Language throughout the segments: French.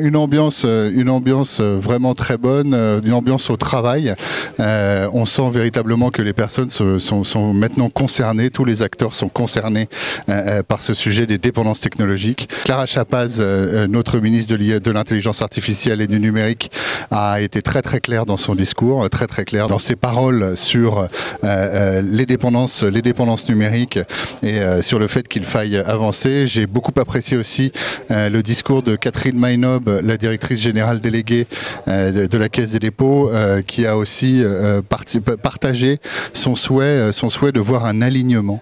Une ambiance vraiment très bonne, une ambiance au travail. On sent véritablement que les personnes sont maintenant concernées, tous les acteurs sont concernés par ce sujet des dépendances technologiques. Clara Chapaz, notre ministre de l'intelligence artificielle et du numérique, a été très claire dans son discours, très claire dans ses paroles sur les dépendances numériques et sur le fait qu'il faille avancer. J'ai beaucoup apprécié aussi le discours de Catherine Mainob, la directrice générale déléguée de la Caisse des dépôts, qui a aussi partagé son souhait de voir un alignement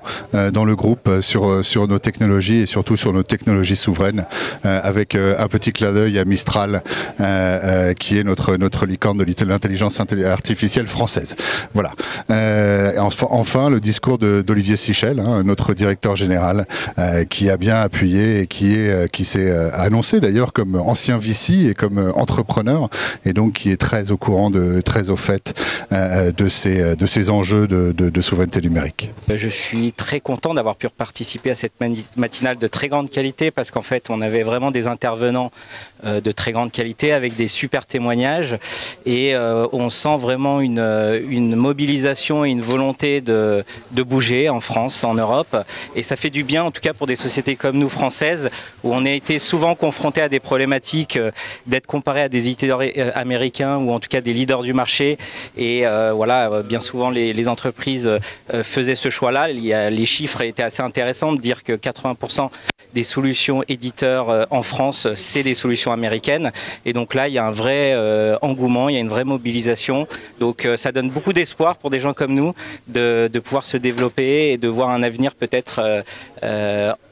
dans le groupe sur nos technologies et surtout sur nos technologies souveraines, avec un petit clin d'œil à Mistral, qui est notre licorne de l'intelligence artificielle française. Voilà. Enfin, le discours d'Olivier Sichel, notre directeur général, qui a bien appuyé et qui s'est annoncé d'ailleurs comme ancien VC et comme entrepreneur, et donc qui est très au courant, très au fait de ces enjeux de souveraineté numérique. Je suis très content d'avoir pu participer à cette matinale de très grande qualité, parce qu'en fait on avait vraiment des intervenants de très grande qualité avec des super témoignages, et on sent vraiment une mobilisation et une volonté de bouger en France, en Europe, et ça fait du bien en tout cas pour des sociétés comme nous françaises, où on a été souvent confrontés à des problématiques d'être comparé à des éditeurs américains ou en tout cas des leaders du marché, et voilà, bien souvent les entreprises faisaient ce choix-là. Les chiffres étaient assez intéressants de dire que 80% des solutions éditeurs en France, c'est des solutions américaines, et donc là il y a un vrai engouement, il y a une vraie mobilisation, donc ça donne beaucoup d'espoir pour des gens comme nous de pouvoir se développer et de voir un avenir peut-être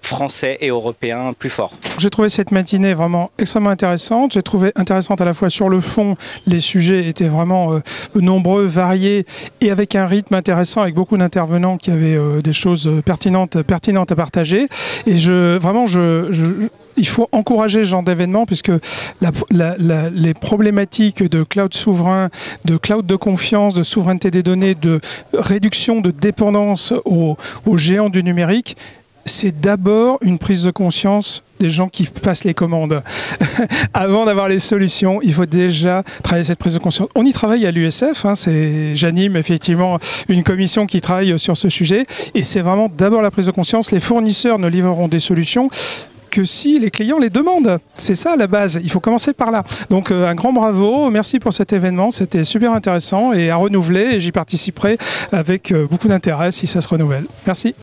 français et européen plus fort. J'ai trouvé cette matinée vraiment extrêmement intéressante. J'ai trouvé intéressante à la fois sur le fond, les sujets étaient vraiment nombreux, variés et avec un rythme intéressant, avec beaucoup d'intervenants qui avaient des choses pertinentes à partager. Et il faut encourager ce genre d'événements, puisque les problématiques de cloud souverain, de cloud de confiance, de souveraineté des données, de réduction de dépendance aux géants du numérique, c'est d'abord une prise de conscience des gens qui passent les commandes. Avant d'avoir les solutions, il faut déjà travailler cette prise de conscience. On y travaille à l'USF, j'anime effectivement une commission qui travaille sur ce sujet, et c'est vraiment d'abord la prise de conscience. Les fournisseurs ne livreront des solutions que si les clients les demandent. C'est ça la base, il faut commencer par là. Donc un grand bravo, merci pour cet événement, c'était super intéressant et à renouveler, et j'y participerai avec beaucoup d'intérêt si ça se renouvelle. Merci.